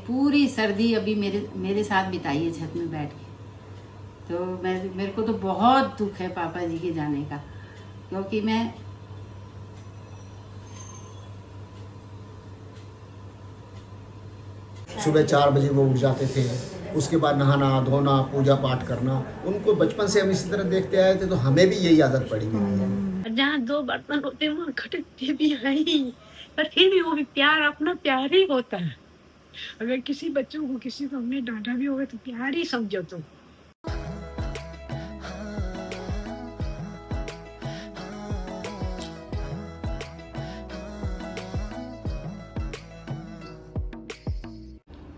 पूरी सर्दी अभी मेरे साथ बिताई है छत में बैठ के। तो मेरे को तो बहुत दुख है पापा जी के जाने का, क्योंकि मैं सुबह 4 बजे वो उठ जाते थे, उसके बाद नहाना धोना पूजा पाठ करना। उनको बचपन से हम इसी तरह देखते आए थे, तो हमें भी यही आदत पड़ी हुई है। जहाँ 2 बर्तन होते हैं वहाँ खटकते भी हैं ही, पर फिर भी वो भी प्यार अपना प्यार ही होता है। अगर किसी बच्चों को किसी को हमने डांटा भी होगा तो प्यार ही समझो तुम।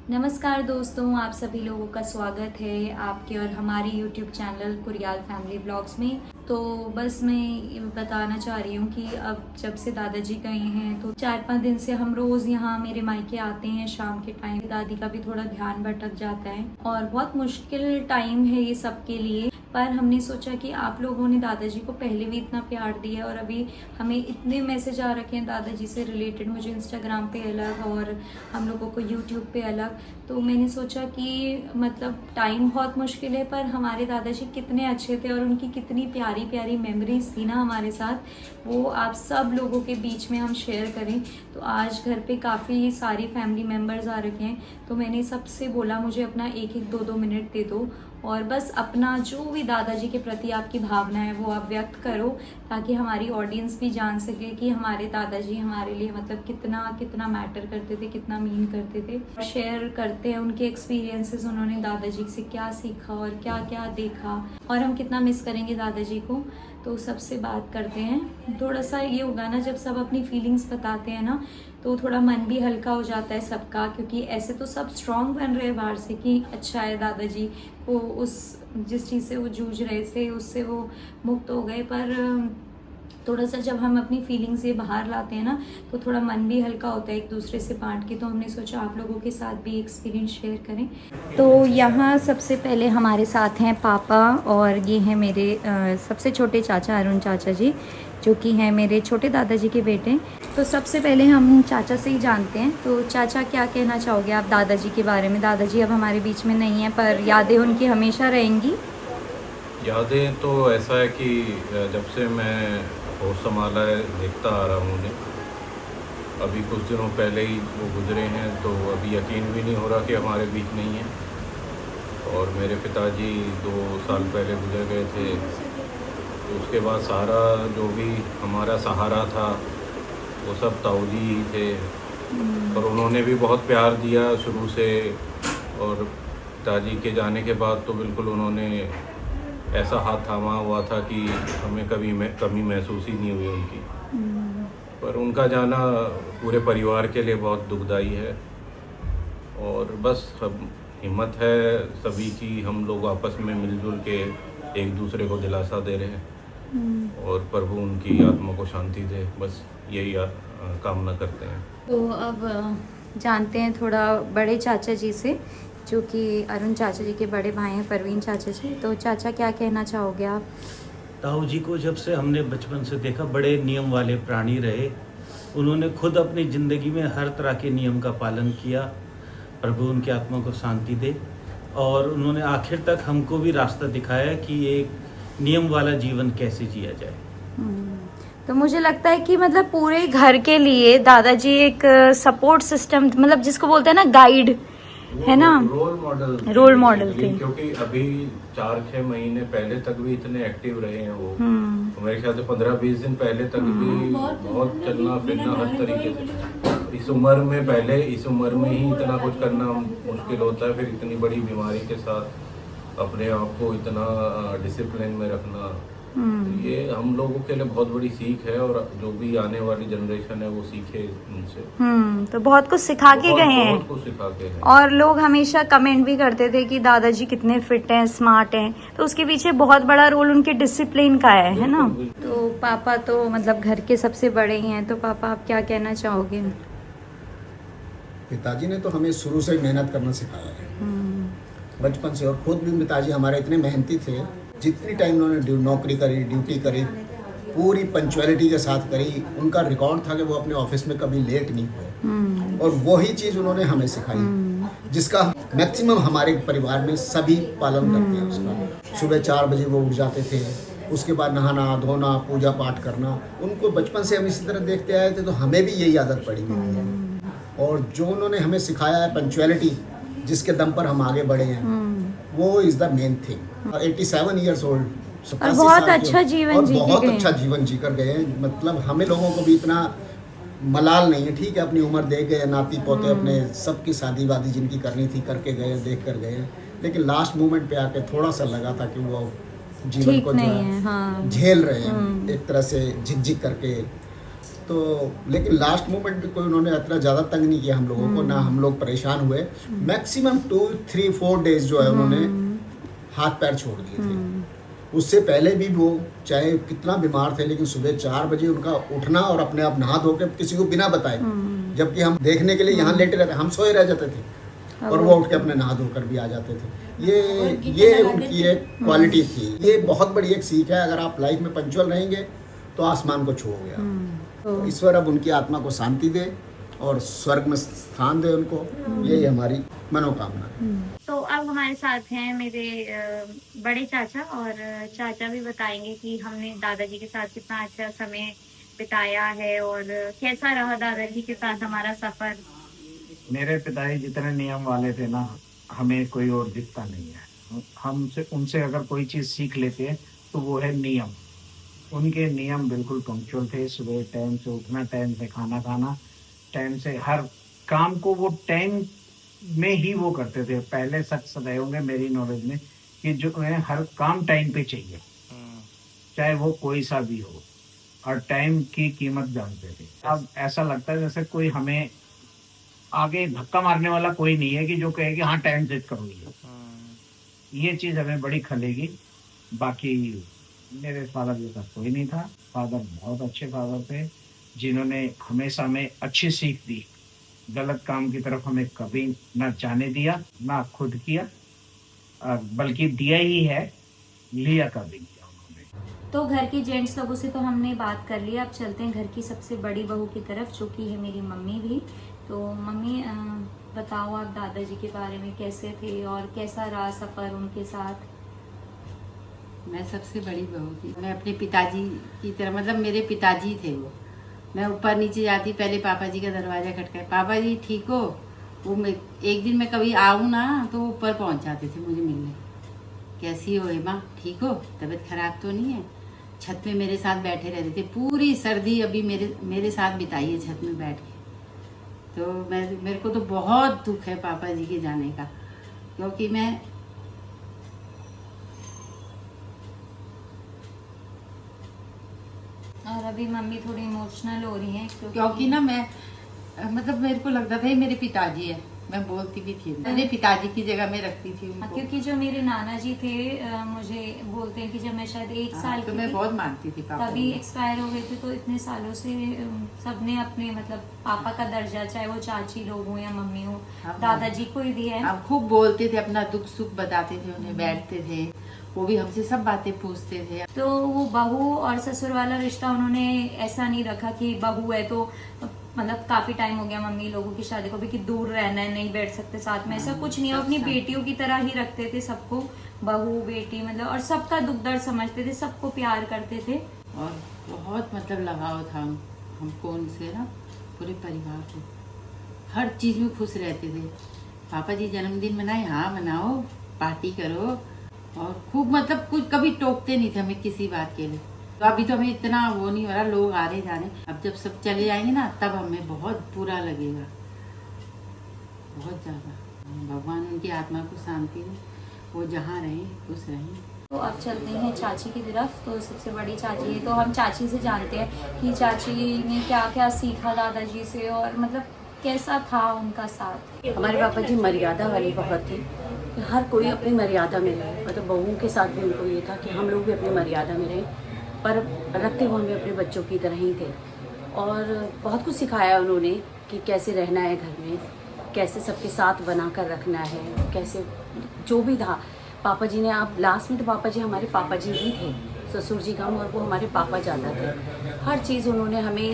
नमस्कार दोस्तों, आप सभी लोगों का स्वागत है आपके और हमारे YouTube चैनल कुरियाल फैमिली ब्लॉग्स में। तो बस मैं बताना चाह रही हूँ कि अब जब से दादाजी गए हैं तो 4-5 दिन से हम रोज़ यहाँ मेरे मायके आते हैं शाम के टाइम। दादी का भी थोड़ा ध्यान भटक जाता है और बहुत मुश्किल टाइम है ये सबके लिए, पर हमने सोचा कि आप लोगों ने दादाजी को पहले भी इतना प्यार दिया और अभी हमें इतने मैसेज आ रखे हैं दादाजी से रिलेटेड, मुझे इंस्टाग्राम पे अलग और हम लोगों को यूट्यूब पे अलग। तो मैंने सोचा कि मतलब टाइम बहुत मुश्किल है, पर हमारे दादाजी कितने अच्छे थे और उनकी कितनी प्यारी प्यारी मेमोरीज थी ना हमारे साथ, वो आप सब लोगों के बीच में हम शेयर करें। तो आज घर पे काफ़ी सारी फैमिली मेम्बर्स आ रखे हैं, तो मैंने सबसे बोला मुझे अपना 1-1, 2-2 मिनट दे दो और बस अपना जो भी दादाजी के प्रति आपकी भावना है वो आप व्यक्त करो, ताकि हमारी ऑडियंस भी जान सके कि हमारे दादाजी हमारे लिए मतलब कितना कितना मैटर करते थे, कितना मीन करते थे। शेयर करते हैं उनके एक्सपीरियंसेस, उन्होंने दादाजी से क्या सीखा और क्या क्या देखा और हम कितना मिस करेंगे दादाजी को। तो सबसे बात करते हैं। थोड़ा सा ये होगा ना, जब सब अपनी फीलिंग्स बताते हैं ना तो थोड़ा मन भी हल्का हो जाता है सबका, क्योंकि ऐसे तो सब स्ट्रॉन्ग बन रहे हैं बाहर से कि अच्छा है दादाजी को उस जिस चीज़ से वो जूझ रहे थे उससे वो मुक्त हो गए। पर थोड़ा सा जब हम अपनी फीलिंग्स ये बाहर लाते हैं ना तो थोड़ा मन भी हल्का होता है एक दूसरे से बांट के। तो हमने सोचा आप लोगों के साथ भी एक्सपीरियंस शेयर करें। तो यहाँ सबसे पहले हमारे साथ हैं पापा और ये हैं मेरे सबसे छोटे चाचा अरुण चाचा जी, जो कि हैं मेरे छोटे दादाजी के बेटे। तो सबसे पहले हम चाचा से ही जानते हैं। तो चाचा क्या कहना चाहोगे आप दादाजी के बारे में? दादाजी अब हमारे बीच में नहीं है, पर यादें उनकी हमेशा रहेंगी। यादें तो ऐसा है कि जब से मैं होश संभाला है देखता आ रहा हूँ उन्हें। अभी कुछ दिनों पहले ही वो गुजरे हैं, तो अभी यकीन भी नहीं हो रहा कि हमारे बीच नहीं है। और मेरे पिताजी 2 साल पहले गुजर गए थे, तो उसके बाद सारा जो भी हमारा सहारा था वो सब ताऊजी ही थे। और उन्होंने भी बहुत प्यार दिया शुरू से, और पिताजी के जाने के बाद तो बिल्कुल उन्होंने ऐसा हाथ थामा हुआ था कि हमें कभी कमी महसूस ही नहीं हुई उनकी। पर उनका जाना पूरे परिवार के लिए बहुत दुखदाई है। और बस हिम्मत है सभी की, हम लोग आपस में मिलजुल के एक दूसरे को दिलासा दे रहे हैं और प्रभु उनकी आत्मा को शांति दे, बस यही कामना करते हैं। तो अब जानते हैं थोड़ा बड़े चाचा जी से, जो कि अरुण चाचा जी के बड़े भाई हैं, परवीन चाचा जी। तो चाचा क्या कहना चाहोगे आप? ताऊ जी को जब से हमने बचपन से देखा, बड़े नियम वाले प्राणी रहे। उन्होंने खुद अपनी ज़िंदगी में हर तरह के नियम का पालन किया। प्रभु उनकी आत्मा को शांति दे। और उन्होंने आखिर तक हमको भी रास्ता दिखाया कि एक नियम वाला जीवन कैसे जिया जाए। तो मुझे लगता है कि मतलब पूरे घर के लिए दादाजी एक सपोर्ट सिस्टम, मतलब जिसको बोलते हैं ना गाइड, है ना, रोल मॉडल थे। क्योंकि अभी 4-6 महीने पहले तक भी इतने एक्टिव रहे हैं वो। तो मेरे ख्याल से 15-20 दिन पहले तक भी बहुत चलना फिरना हर तरीके से। इस उम्र में ही इतना कुछ करना मुश्किल होता है, फिर इतनी बड़ी बीमारी के साथ अपने आप को इतना डिसिप्लिन में रखना, ये हम लोगों के लिए बहुत बड़ी सीख है। और जो भी आने वाली जनरेशन है वो सीखे उनसे। तो बहुत कुछ सिखा के गए हैं। बहुत कुछ सिखा के गए। और लोग हमेशा कमेंट भी करते थे कि दादाजी कितने फिट हैं, स्मार्ट हैं, तो उसके पीछे बहुत बड़ा रोल उनके डिसिप्लिन का है ना। तो पापा तो मतलब घर के सबसे बड़े ही हैं, तो पापा आप क्या कहना चाहोगे? पिताजी ने तो हमें शुरू से मेहनत करना सिखाया है बचपन से। और खुद भी पिताजी हमारे इतने मेहनती थे, जितनी टाइम उन्होंने नौकरी करी, ड्यूटी करी, पूरी पंचुअलिटी के साथ करी। उनका रिकॉर्ड था कि वो अपने ऑफिस में कभी लेट नहीं हुए, और वही चीज़ उन्होंने हमें सिखाई। जिसका मैक्सिमम हमारे परिवार में सभी पालन करते हैं उसका। सुबह 4 बजे वो उठ जाते थे, उसके बाद नहाना धोना पूजा पाठ करना। उनको बचपन से हम इसी तरह देखते आए थे, तो हमें भी यही आदत पड़ी हुई है। और जो उन्होंने हमें सिखाया है पंक्चुअलिटी, जिसके दम पर हम आगे बढ़े हैं, वो is the main thing. 87 years old और बहुत अच्छा जीवन जी बहुत अच्छा जीवन जी कर गए हैं। मतलब हमें लोगों को भी इतना मलाल नहीं है, ठीक है, अपनी उम्र देख गए, नाती पोते अपने सबकी शादी वादी जिनकी करनी थी करके गए, देख कर गए। लेकिन लास्ट मोमेंट पे आके थोड़ा सा लगा था कि वो जीवन को जो है झेल रहे हैं एक तरह से झिकझिक करके। तो लेकिन लास्ट मोमेंट पे कोई उन्होंने इतना ज़्यादा तंग नहीं किया हम लोगों को, ना हम लोग परेशान हुए। मैक्सिमम 2-3-4 डेज जो है उन्होंने हाथ पैर छोड़ दिए थे। उससे पहले भी वो चाहे कितना बीमार थे, लेकिन सुबह 4 बजे उनका उठना और अपने आप नहा धो के किसी को बिना बताए, जबकि हम देखने के लिए यहाँ लेटे रहते, हम सोए रह जाते थे और वो उठ के अपने नहा धोकर भी आ जाते थे। ये उनकी एक क्वालिटी थी। ये बहुत बड़ी एक सीख है। अगर आप लाइफ में पंक्चुअल रहेंगे तो आसमान को छूओगे आप। तो ईश्वर अब उनकी आत्मा को शांति दे और स्वर्ग में स्थान दे उनको, यही हमारी मनोकामना है। तो अब हमारे साथ हैं मेरे बड़े चाचा, और चाचा भी बताएंगे कि हमने दादाजी के साथ कितना अच्छा समय बिताया है और कैसा रहा दादाजी के साथ हमारा सफर। मेरे पिताजी जितने नियम वाले थे ना, हमें कोई और दिखता नहीं है। हमसे उनसे अगर कोई चीज़ सीख लेते हैं तो वो है नियम। उनके नियम बिल्कुल पंक्चुअल थे। सुबह टाइम से उठना, टाइम से खाना खाना, टाइम से हर काम को वो टाइम में ही वो करते थे। पहले शख्स रहे होंगे मेरी नॉलेज में कि जो है हर काम टाइम पे चाहिए, चाहे वो कोई सा भी हो, और टाइम की कीमत जानते थे। अब ऐसा लगता है जैसे कोई हमें आगे धक्का मारने वाला कोई नहीं है कि जो कहे कि हाँ टाइम से करो ये चीज़ हमें बड़ी खलेगी। बाकी मेरे फादर जैसा कोई नहीं था। फादर बहुत अच्छे फादर थे, जिन्होंने हमेशा हमें अच्छी सीख दी। गलत काम की तरफ हमें कभी ना जाने दिया, ना खुद किया, बल्कि दिया ही है, लिया कभी किया उन्होंने। तो घर के जेंट्स लोगों से तो हमने बात कर लिया। अब चलते हैं घर की सबसे बड़ी बहू की तरफ, जो कि है मेरी मम्मी भी। तो मम्मी बताओ आप दादाजी के बारे में, कैसे थे और कैसा रहा सफ़र उनके साथ। मैं सबसे बड़ी बहू थी। मैं अपने पिताजी की तरह, मतलब मेरे पिताजी थे वो। मैं ऊपर नीचे जाती, पहले पापा जी का दरवाज़ा खटकाए, पापा जी ठीक हो। वो एक दिन मैं कभी आऊँ ना तो वो ऊपर पहुँच जाते थे मुझे मिलने। कैसी हो हेमा, ठीक हो, तबीयत खराब तो नहीं है। छत में मेरे साथ बैठे रहते थे, पूरी सर्दी अभी मेरे साथ बिताई है छत में बैठ के। तो मेरे को तो बहुत दुख है पापा जी के जाने का, क्योंकि मैं और अभी मम्मी थोड़ी इमोशनल हो रही हैं क्योंकि ना मैं मतलब मेरे को लगता था ये मेरे पिताजी है। मैं बोलती भी थी, मेरे पिताजी की जगह में रखती थी उनको। क्योंकि जो मेरे नाना जी थे मुझे बोलते हैं कि जब मैं शायद 1 साल तो की मैं थी, बहुत मानती थी पापा तभी को। एक्सपायर हो गए थे। तो इतने सालों से सबने अपने मतलब पापा का दर्जा, चाहे वो चाची लोग हो या मम्मी हो, दादाजी को ही दिया है। आप खूब बोलते थे, अपना दुख सुख बताते थे उन्हें, बैठते थे, वो भी हमसे सब बातें पूछते थे। तो वो बहू और ससुर वाला रिश्ता उन्होंने ऐसा नहीं रखा कि बहू है तो मतलब काफी टाइम हो गया मम्मी लोगों की शादी को भी कि दूर रहना है, नहीं बैठ सकते साथ में, ऐसा कुछ नहीं है। अपनी बेटियों की तरह ही रखते थे सबको, बहू बेटी मतलब, और सबका दुख दर्द समझते थे, सबको प्यार करते थे। और बहुत मतलब लगाव था हमको उनसे ना, पूरे परिवार को। हर चीज़ में खुश रहते थे। पापा जी जन्मदिन मनाए, हाँ मनाओ, पार्टी करो, और खूब मतलब कुछ कभी टोकते नहीं थे हमें किसी बात के लिए। तो अभी तो हमें इतना वो नहीं हो रहा, लोग आ रहे जा रहे। अब जब सब चले जाएंगे ना तब हमें बहुत बुरा लगेगा, बहुत ज़्यादा। भगवान उनकी आत्मा को शांति दे, वो जहाँ रहें खुश रहें। तो अब चलते हैं चाची की तरफ। तो सबसे बड़ी चाची है, तो हम चाची से जानते हैं कि चाची ने क्या क्या सीखा दादाजी से और मतलब कैसा था उनका साथ। हमारे पापा जी मर्यादा वाले बहुत थे, हर कोई अपनी मर्यादा में रहे। मतलब बहुओं के साथ भी उनको ये था कि हम लोग भी अपनी मर्यादा में रहें, पर रखते हुए हमें अपने बच्चों की तरह ही थे। और बहुत कुछ सिखाया उन्होंने कि कैसे रहना है घर में, कैसे सबके साथ बना कर रखना है, कैसे जो भी था। पापा जी ने, आप लास्ट में तो पापा जी हमारे पापा जी ही थे, ससुर जी कम और वो हमारे पापा ज़्यादा थे। हर चीज़ उन्होंने हमें,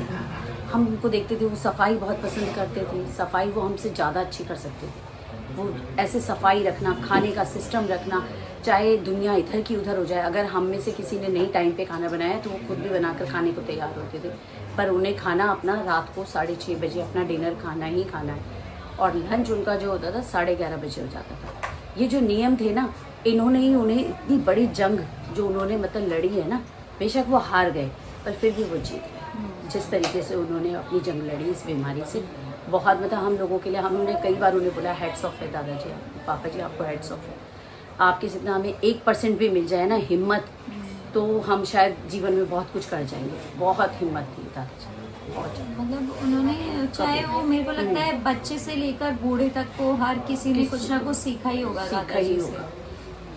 हम उनको देखते थे वो सफाई बहुत पसंद करते थे, सफाई वो हमसे ज़्यादा अच्छी कर सकते थे। वो ऐसे सफाई रखना, खाने का सिस्टम रखना, चाहे दुनिया इधर की उधर हो जाए, अगर हम में से किसी ने नहीं टाइम पे खाना बनाया तो वो खुद भी बनाकर खाने को तैयार होते थे। पर उन्हें खाना अपना रात को 6:30 बजे अपना डिनर खाना ही खाना है, और लंच उनका जो होता था 11:30 बजे हो जाता था। ये जो नियम थे ना, इन्होंने ही उन्हें इतनी बड़ी जंग जो उन्होंने मतलब लड़ी है ना, बेशक वो हार गए पर फिर भी वो जीत गए। जिस तरीके से उन्होंने अपनी जंग लड़ी इस बीमारी से, बहुत मतलब हम लोगों के लिए, हमने कई बार उन्हें बोला हेड्स ऑफ है दादाजी, पापा जी आपको हेड्स ऑफ है। आपके जितना हमें 1% भी मिल जाए ना हिम्मत, तो हम शायद जीवन में बहुत कुछ कर जाएंगे। बहुत हिम्मत थी दादाजी, बहुत ज़्यादा। मतलब उन्होंने चाहे वो, मेरे को लगता है बच्चे से लेकर बूढ़े तक को हर किसी ने कुछ ना कुछ सीखा ही होगा दादाजी से।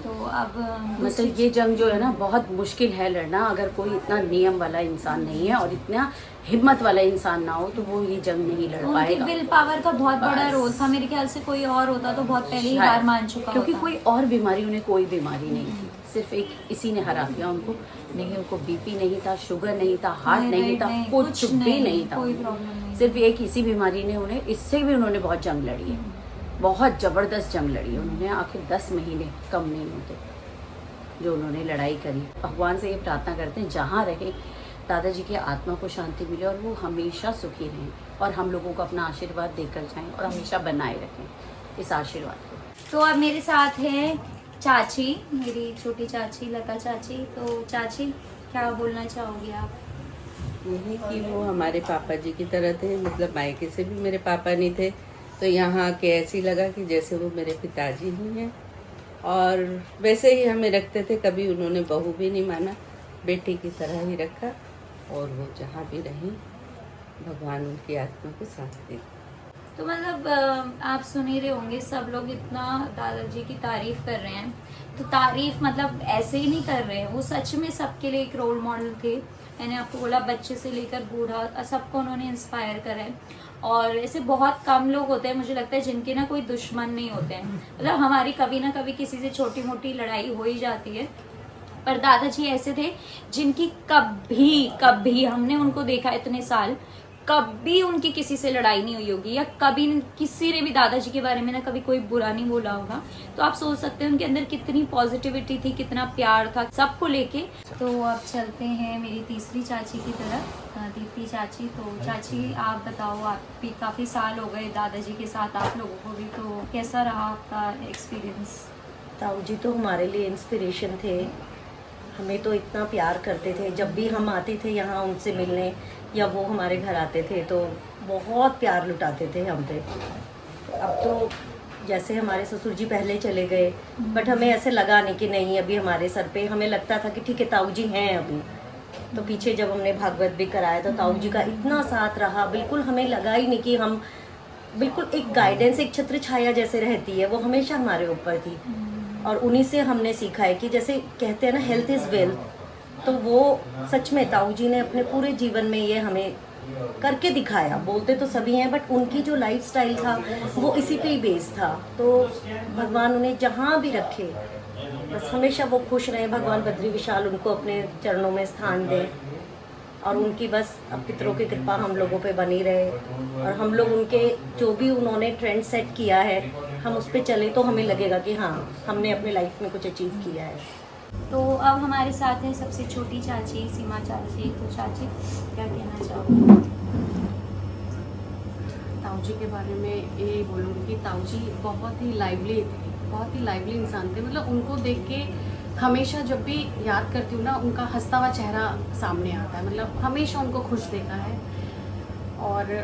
तो अब मतलब ये जंग जो है ना बहुत मुश्किल है लड़ना, अगर कोई इतना नियम वाला इंसान नहीं है और इतना हिम्मत वाला इंसान ना हो तो वो ये जंग नहीं लड़ उनकी पाएगा। विल पावर का बहुत बड़ा रोल था। मेरे ख्याल से कोई और होता तो बहुत पहले ही हार मान चुका क्योंकि होता। कोई और बीमारी, उन्हें कोई बीमारी नहीं थी, सिर्फ एक इसी ने हरा दिया उनको। नहीं उनको बीपी नहीं था, शुगर नहीं था, हार्ट नहीं था, कुछ भी नहीं था, कोई प्रॉब्लम नहीं। सिर्फ एक इसी बीमारी ने उन्हें, इससे भी उन्होंने बहुत जंग लड़ी है, बहुत ज़बरदस्त जंग लड़ी है उन्होंने। आखिर 10 महीने कम नहीं होते जो उन्होंने लड़ाई करी। भगवान से ये प्रार्थना करते हैं जहाँ रहे दादाजी की आत्मा को शांति मिले और वो हमेशा सुखी रहें, और हम लोगों को अपना आशीर्वाद देकर जाएं और हमेशा बनाए रखें इस आशीर्वाद को। तो अब मेरे साथ है चाची, मेरी छोटी चाची लता चाची। तो चाची क्या बोलना चाहोगी आप? यही कि वो हमारे पापा जी की तरह थे, मतलब मायके से भी मेरे पापा नहीं थे, तो यहाँ आके ऐसे ही लगा कि जैसे वो मेरे पिताजी ही हैं। और वैसे ही हमें रखते थे, कभी उन्होंने बहू भी नहीं माना, बेटी की तरह ही रखा। और वो जहाँ भी रहीं भगवान उनकी आत्मा को शांति दे। तो मतलब आप सुन ही रहे होंगे, सब लोग इतना दादाजी की तारीफ कर रहे हैं। तो तारीफ मतलब ऐसे ही नहीं कर रहे हैं, वो सच में सबके लिए एक रोल मॉडल थे। मैंने आपको बोला बच्चे से लेकर बूढ़ा सबको उन्होंने इंस्पायर करा है। और ऐसे बहुत कम लोग होते हैं मुझे लगता है जिनके ना कोई दुश्मन नहीं होते हैं। मतलब हमारी कभी ना कभी किसी से छोटी मोटी लड़ाई हो ही जाती है, पर दादाजी ऐसे थे जिनकी कभी हमने उनको देखा इतने साल, कभी उनकी किसी से लड़ाई नहीं हुई होगी, या कभी किसी ने भी दादाजी के बारे में ना कभी कोई बुरा नहीं बोला होगा। तो आप सोच सकते हैं उनके अंदर कितनी पॉजिटिविटी थी, कितना प्यार था सबको लेके। तो अब चलते हैं मेरी तीसरी चाची की तरफ, दीप्ति चाची। तो चाची आप बताओ, आप भी काफ़ी साल हो गए दादाजी के साथ आप लोगों को भी, तो कैसा रहा आपका एक्सपीरियंस? ताऊ जी तो हमारे लिए इंस्पिरेशन थे, हमें तो इतना प्यार करते थे। जब भी हम आते थे यहाँ उनसे मिलने या वो हमारे घर आते थे तो बहुत प्यार लुटाते थे हम पे। अब तो जैसे हमारे ससुर जी पहले चले गए, बट हमें ऐसे लगा नहीं कि नहीं अभी हमारे सर पे, हमें लगता था कि ठीक है ताऊ जी हैं अभी। तो पीछे जब हमने भागवत भी कराया तो ताऊ जी का इतना साथ रहा, बिल्कुल हमें लगा ही नहीं कि हम, बिल्कुल एक गाइडेंस, एक छत्र छाया जैसे रहती है वो हमेशा हमारे ऊपर थी। और उन्हीं से हमने सीखा है कि जैसे कहते हैं ना हेल्थ इज़ वेल्थ, तो वो सच में ताऊ जी ने अपने पूरे जीवन में ये हमें करके दिखाया। बोलते तो सभी हैं बट उनकी जो लाइफस्टाइल था वो इसी पे ही बेस्ड था। तो भगवान उन्हें जहाँ भी रखे, बस हमेशा वो खुश रहे। भगवान बद्री विशाल उनको अपने चरणों में स्थान दें और उनकी बस अब पितरों की कृपा हम लोगों पे बनी रहे। और हम लोग उनके जो भी उन्होंने ट्रेंड सेट किया है हम उस पर चले तो हमें लगेगा कि हाँ हमने अपने लाइफ में कुछ अचीव किया है। तो अब हमारे साथ है सबसे छोटी चाची सीमा चाची। तो चाची क्या कहना चाहोगे? ताऊ जी के बारे में ये बोलूँगी कि ताऊ जी बहुत ही लाइवली थे, बहुत ही लाइवली इंसान थे। मतलब उनको देख के हमेशा जब भी याद करती हूँ ना उनका हंसता हुआ चेहरा सामने आता है। मतलब हमेशा उनको खुश देखा है और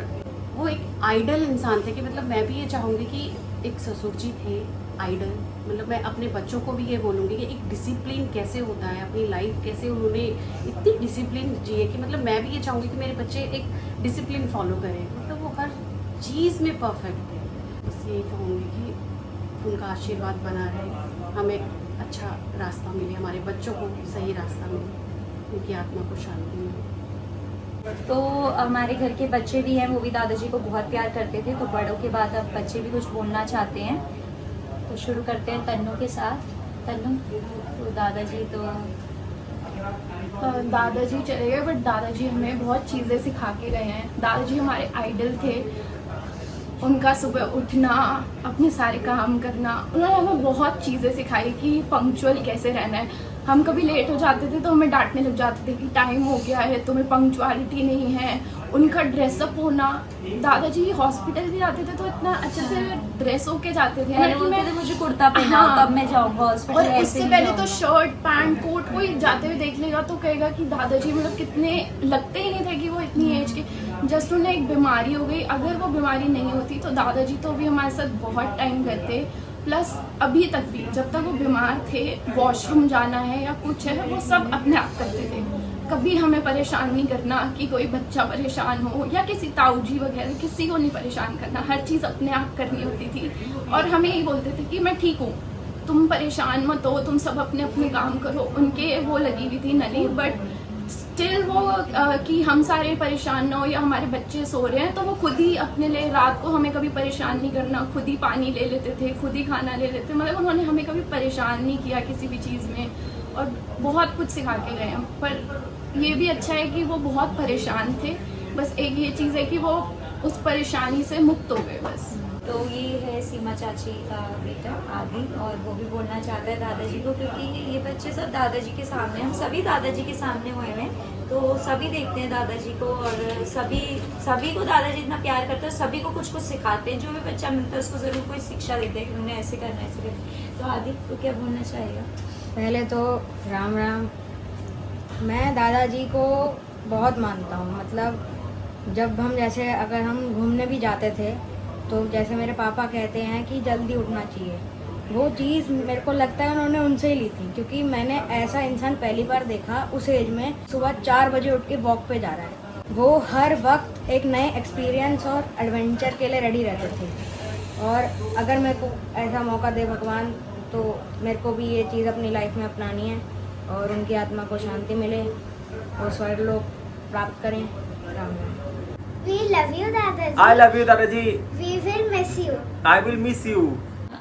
वो एक आइडल इंसान थे कि मतलब मैं भी ये चाहूँगी कि एक ससुर जी थे आइडल। मतलब मैं अपने बच्चों को भी ये बोलूँगी कि एक डिसिप्लिन कैसे होता है, अपनी लाइफ कैसे उन्होंने इतनी डिसिप्लिन जिए कि मतलब मैं भी ये चाहूँगी कि मेरे बच्चे एक डिसिप्लिन फॉलो करें। मतलब वो हर चीज़ में परफेक्ट थे। इसलिए यही कहूँगी कि उनका आशीर्वाद बना रहे, हमें अच्छा रास्ता मिले, हमारे बच्चों को सही रास्ता मिले, उनकी आत्मा को शांति मिले। तो हमारे घर के बच्चे भी हैं, वो भी दादाजी को बहुत प्यार करते थे। तो बड़ों के बाद अब बच्चे भी कुछ बोलना चाहते हैं, तो शुरू करते हैं तन्नू के साथ। तन्नू, तो दादाजी तो दादाजी चले गए बट दादाजी हमें बहुत चीज़ें सिखा के गए हैं। दादाजी हमारे आइडल थे। उनका सुबह उठना, अपने सारे काम करना। उन्होंने हमें बहुत चीज़ें सिखाई कि पंक्चुअल कैसे रहना है। हम कभी लेट हो जाते थे तो हमें डांटने लग जाते थे कि टाइम हो गया है, तुम्हें पंक्चुअलिटी नहीं है। उनका ड्रेसअप होना, दादाजी हॉस्पिटल भी जाते थे तो इतना अच्छे से ड्रेस होके जाते थे पहले कि बोलते मैं थे मुझे कुर्ता पहनाओ तब मैं जाऊंगा हॉस्पिटल, और ऐसे इससे नहीं पहले तो जाऊंगा। शर्ट पैंट कोट कोई जाते हुए देख लेगा तो कहेगा कि दादाजी मतलब कितने लगते ही नहीं थे कि वो इतनी एज के। जस्ट उन्हें एक बीमारी हो गई, अगर वो बीमारी नहीं होती तो दादाजी तो भी हमारे साथ बहुत टाइम रहते। प्लस अभी तक भी जब तक वो बीमार थे, वॉशरूम जाना है या कुछ है, वो सब अपने आप करते थे। कभी हमें परेशान नहीं करना कि कोई बच्चा परेशान हो या किसी ताऊजी वगैरह, किसी को नहीं परेशान करना। हर चीज़ अपने आप करनी होती थी और हमें यही बोलते थे कि मैं ठीक हूँ, तुम परेशान मत हो, तुम सब अपने अपने काम करो। उनके वो लगी हुई थी नली, बट स्टिल वो कि हम सारे परेशान ना हो या हमारे बच्चे सो रहे हैं तो वो खुद ही अपने लिए रात को हमें कभी परेशान नहीं करना, खुद ही पानी ले लेते थे, खुद ही खाना ले लेते। मतलब उन्होंने हमें कभी परेशान नहीं किया किसी भी चीज़ में और बहुत कुछ सिखा के गए हैं। पर ये भी अच्छा है कि वो बहुत परेशान थे, बस एक ये चीज़ है कि वो उस परेशानी से मुक्त हो गए बस। तो ये है सीमा चाची का बेटा आदि, और वो भी बोलना चाहता है दादाजी को, क्योंकि ये बच्चे सब दादाजी के सामने, हम सभी दादाजी के सामने हुए हैं, तो सभी देखते हैं दादाजी को और सभी को दादाजी इतना प्यार करते हैं, सभी को कुछ कुछ सिखाते हैं। जो भी बच्चा मिलता है उसको ज़रूर कोई शिक्षा देते हैं कि उन्हें ऐसे करना, ऐसे करना। तो आदि को क्या बोलना चाहेगा? पहले तो राम राम। मैं दादाजी को बहुत मानता हूँ। मतलब जब हम जैसे अगर हम घूमने भी जाते थे तो जैसे मेरे पापा कहते हैं कि जल्दी उठना चाहिए, वो चीज़ मेरे को लगता है उन्होंने उनसे ही ली थी, क्योंकि मैंने ऐसा इंसान पहली बार देखा उस एज में सुबह 4 बजे उठ के वॉक पे जा रहा है। वो हर वक्त एक नए एक्सपीरियंस और एडवेंचर के लिए रेडी रहते थे। और अगर मेरे को ऐसा मौका दे भगवान तो मेरे को भी ये चीज़ अपनी लाइफ में अपनानी है और उनकी आत्मा को शांति मिले और स्वर्गलोक प्राप्त करें। Ram Ram. We love you, दादाजी। I love you, दादाजी। We will miss you. I will miss you.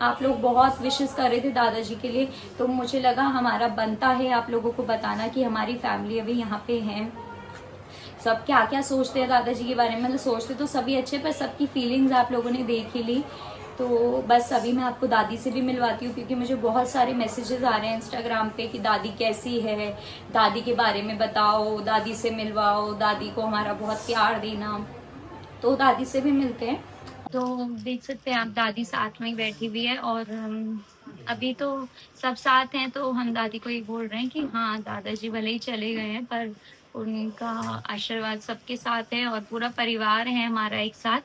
आप लोग बहुत विशेस कर रहे थे दादाजी के लिए, तो मुझे लगा हमारा बनता है आप लोगों को बताना कि हमारी फैमिली अभी यहाँ पे है। सब क्या क्या सोचते हैं दादाजी के बारे में, मतलब सोचते तो सभी अच्छे, पर सबकी फीलिंग्स आप लोगों ने देख ही ली। तो बस अभी मैं आपको दादी से भी मिलवाती हूँ, क्योंकि मुझे बहुत सारे मैसेजेस आ रहे हैं इंस्टाग्राम पे कि दादी कैसी है, दादी के बारे में बताओ, दादी से मिलवाओ, दादी को हमारा बहुत प्यार देना। तो दादी से भी मिलते हैं। तो देख सकते हैं आप दादी साथ में ही बैठी हुई है और अभी तो सब साथ हैं, तो हम दादी को ये बोल रहे हैं कि हाँ दादाजी भले ही चले गए हैं पर उनका आशीर्वाद सबके साथ है और पूरा परिवार है हमारा एक साथ।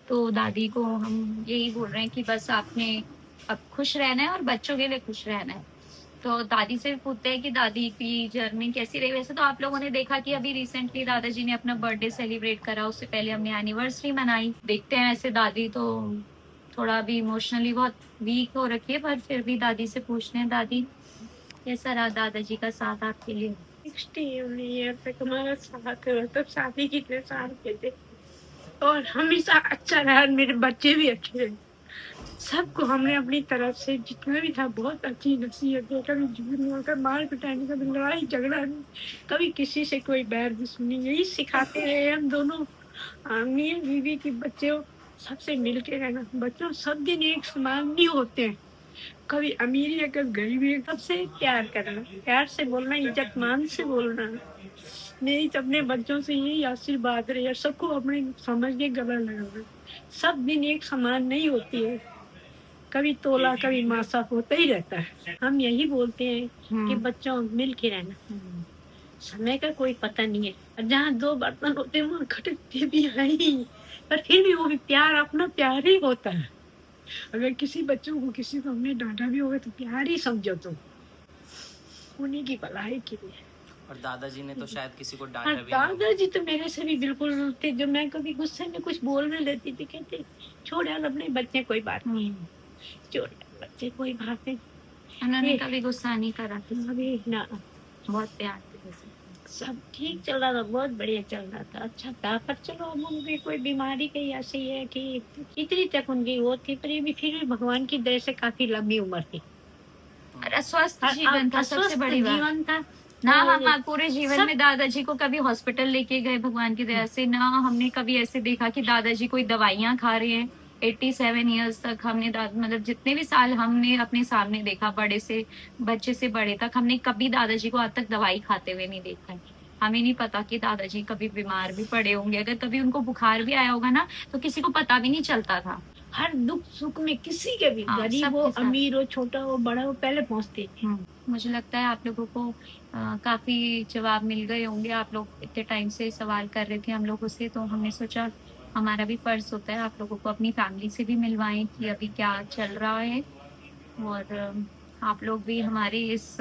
तो दादी को हम यही बोल रहे हैं कि बस आपने अब खुश रहना है और बच्चों के लिए खुश रहना है। तो दादी से भी पूछते हैं कि दादी की जर्नी कैसी रही। वैसे तो आप लोगों ने देखा कि अभी रिसेंटली दादाजी ने अपना बर्थडे सेलिब्रेट करा, उससे पहले हमने एनिवर्सरी मनाई। देखते हैं, ऐसे दादी तो थोड़ा अभी इमोशनली बहुत वीक हो रखी है, पर फिर भी दादी से पूछते हैं दादी कैसा रहा दादाजी का साथ आपके लिए? 60 ईयर तक हमारा साथ है, मतलब शादी कितने साल के थे और हमेशा अच्छा रहा। मेरे बच्चे भी अच्छे हैं, सबको हमने अपनी तरफ से जितना भी था बहुत अच्छी नसीहत है। कभी झूठ नहीं होकर मार पिटाई, कभी लड़ाई झगड़ा नहीं, कभी किसी से कोई बैर दुश्मनी, यही सिखाते रहे हम दोनों। मियां बीवी की बच्चे सबसे मिल के रहना। बच्चों सब दिन एक समान नहीं होते हैं, कभी अमीरी है कभी गरीबी है, सबसे प्यार करना, प्यार से बोलना, इज्जत मान से बोलना। मेरी तो अपने बच्चों से यही आशीर्वाद रही है, सबको अपने समझ के गला लगाना। सब दिन एक समान नहीं होती है, कभी तोला कभी मासा होता ही रहता है। हम यही बोलते हैं कि बच्चों मिल के रहना, समय का कोई पता नहीं है। और जहाँ 2 बर्तन होते हैं वहाँ खटकते भी हैं, पर फिर भी वो भी प्यार अपना प्यार ही होता है। अगर किसी बच्चों को किसी को हमने डांटा भी होगा तो प्यार ही समझो तुम, उन्हीं की भलाई के लिए। और दादाजी ने तो शायद किसी को डांटा भी नहीं। दादाजी तो मेरे से भी बिल्कुल थे, जब मैं कभी गुस्से में कुछ बोलने लेती थी कहते छोड़ यार अपने बच्चे, कोई बात नहीं, छोड़ यार बच्चे, कोई बात नहीं। उन्होंने कभी गुस्सा नहीं करा, अभी ना, बहुत प्यार थे। सब ठीक चल रहा था, बहुत बढ़िया चल रहा था, अच्छा था। पर चलो अब उनकी कोई बीमारी कहीं ऐसी है कि इतनी तक उनकी वो थी, पर ये भी फिर भी भगवान की दया से काफी लंबी उम्र थी और स्वस्थ जीवन था, सबसे बड़ी बात। जीवन था ना हम पूरे जीवन में दादाजी को कभी हॉस्पिटल लेके गए भगवान की दया से, ना हमने कभी ऐसे देखा कि दादाजी कोई दवाइयाँ खा रहे हैं 87 ईयर्स तक हमने मतलब जितने भी साल हमने अपने सामने देखा, बड़े से बच्चे से बड़े तक, हमने कभी दादाजी को आज तक दवाई खाते हुए नहीं देखा है। हमें नहीं पता कि दादाजी कभी बीमार भी पड़े होंगे। अगर कभी उनको बुखार भी आया होगा ना, तो किसी को पता भी नहीं चलता था। हर दुख सुख में किसी के भी, हाँ, गरीब सबके हो, साथ। अमीर हो, छोटा हो, बड़ा हो, पहले पहुंचते थे। मुझे लगता है आप लोगों को काफी जवाब मिल गए होंगे। आप लोग इतने टाइम से सवाल कर रहे थे हम लोगों से, तो हमने सोचा हमारा भी फर्ज होता है आप लोगों को अपनी फैमिली से भी मिलवाएं कि अभी क्या चल रहा है, और आप लोग भी हमारे इस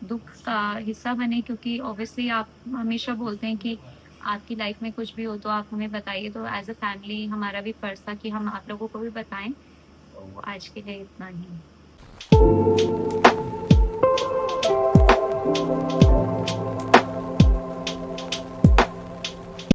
दुख का हिस्सा बने, क्योंकि ऑब्वियसली आप हमेशा बोलते हैं कि आपकी लाइफ में कुछ भी हो तो आप हमें बताइए। तो एज अ फैमिली हमारा भी फर्ज था कि हम आप लोगों को भी बताएं। तो आज के लिए इतना ही।